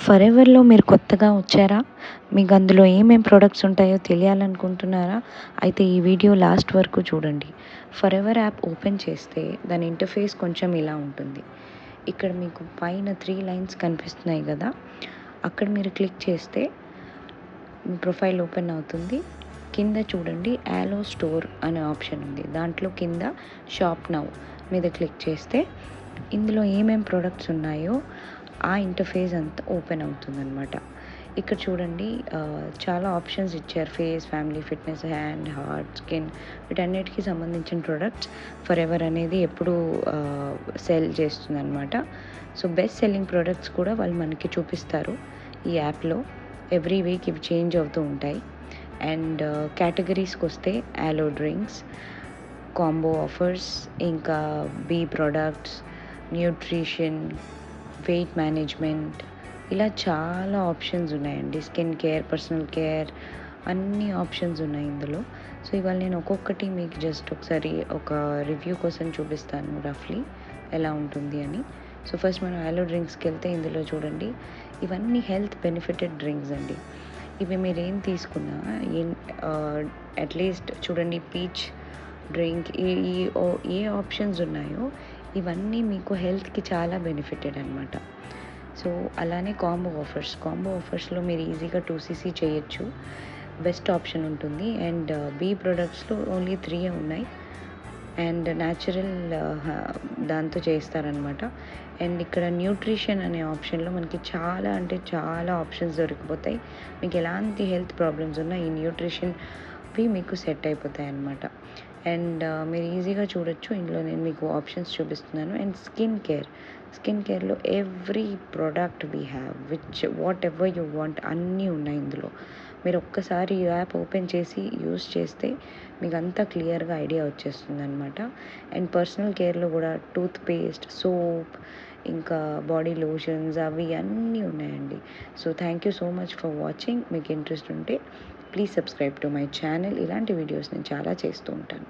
ఫరెవర్‌లో మీరు కొత్తగా వచ్చారా? మీకు అందులో ఏమేం ప్రొడక్ట్స్ ఉంటాయో తెలియాలనుకుంటున్నారా? అయితే ఈ వీడియో లాస్ట్ వరకు చూడండి. ఫరెవర్ యాప్ ఓపెన్ చేస్తే దాని ఇంటర్ఫేస్ కొంచెం ఇలా ఉంటుంది. ఇక్కడ మీకు పైన 3 లైన్స్ కనిపిస్తున్నాయి గదా! అక్కడ మీరు క్లిక్ చేస్తే మీ ప్రొఫైల్ ఓపెన్ అవుతుంది. కింద చూడండి యాలో స్టోర్ అనే ఆప్షన్ ఉంది. దాంట్లో కింద షాప్ నౌ మీద క్లిక్ చేస్తే ఇందులో ఏమేం ప్రొడక్ట్స్ ఉన్నాయో ఆ ఇంటర్ఫేస్ అంతా ఓపెన్ అవుతుందనమాట. ఇక్కడ చూడండి చాలా ఆప్షన్స్ ఇచ్చారు. Face, family, fitness, hand, heart, skin వీటన్నిటికి సంబంధించిన ప్రొడక్ట్స్ ఫరెవర్ అనేది ఎప్పుడూ సెల్ చేస్తుందనమాట. సో బెస్ట్ సెల్లింగ్ ప్రొడక్ట్స్ కూడా వాళ్ళు మనకి చూపిస్తారు ఈ యాప్‌లో. ఎవ్రీ వీక్ ఇవి చేంజ్ అవుతూ ఉంటాయి. అండ్ కేటగిరీస్కి వస్తే యాలో డ్రింక్స్, కాంబో ఆఫర్స్, ఇంకా బీ ప్రొడక్ట్స్, న్యూట్రిషన్, వెయిట్ మేనేజ్మెంట్ ఇలా చాలా ఆప్షన్స్ ఉన్నాయండి. స్కిన్ కేర్, పర్సనల్ కేర్ అన్ని ఆప్షన్స్ ఉన్నాయి ఇందులో. సో ఇవాళ నేను ఒక్కొక్కటి మీకు జస్ట్ ఒకసారి ఒక రివ్యూ కోసం చూపిస్తాను రఫ్లీ ఎలా ఉంటుంది అని. సో ఫస్ట్ మనం యాలో డ్రింక్స్కి వెళ్తే ఇందులో చూడండి ఇవన్నీ హెల్త్ బెనిఫిటెడ్ డ్రింక్స్ అండి. ఇవి మీరు ఏం తీసుకున్నా అట్లీస్ట్ చూడండి పీచ్ డ్రింక్ ఏ ఆప్షన్స్ ఉన్నాయో ఇవన్నీ మీకు హెల్త్కి చాలా బెనిఫిటెడ్ అనమాట. సో అలానే కాంబో ఆఫర్స్లో మీరు ఈజీగా 2cc చేయొచ్చు. బెస్ట్ ఆప్షన్ ఉంటుంది. అండ్ బీ ప్రొడక్ట్స్లో ఓన్లీ 3 ఉన్నాయి. అండ్ న్యాచురల్ దాంతో చేస్తారనమాట. అండ్ ఇక్కడ న్యూట్రిషన్ అనే ఆప్షన్లో మనకి చాలా అంటే చాలా ఆప్షన్స్ దొరికిపోతాయి. మీకు ఎలాంటి హెల్త్ ప్రాబ్లమ్స్ ఉన్నా ఈ న్యూట్రిషన్వి మీకు సెట్ అయిపోతాయి అన్నమాట. అండ్ మీరు ఈజీగా చూడొచ్చు. ఇందులో నేను మీకు ఆప్షన్స్ చూపిస్తున్నాను. అండ్ స్కిన్ కేర్లో every product we have whatever you want అన్నీ ఉన్నాయి ఇందులో. మీరు ఒక్కసారి ఈ యాప్ ఓపెన్ చేసి యూస్ చేస్తే మీకు అంతా క్లియర్గా ఐడియా వచ్చేస్తుంది అనమాట. అండ్ పర్సనల్ కేర్లో కూడా టూత్ పేస్ట్, సోప్, ఇంకా బాడీ లోషన్స్ అవి అన్నీ ఉన్నాయండి. So thank you so much for watching. మీకు ఇంట్రెస్ట్ ఉంటే please subscribe to my channel. ఇలాంటి వీడియోస్ నేను చాలా చేస్తూ ఉంటాను.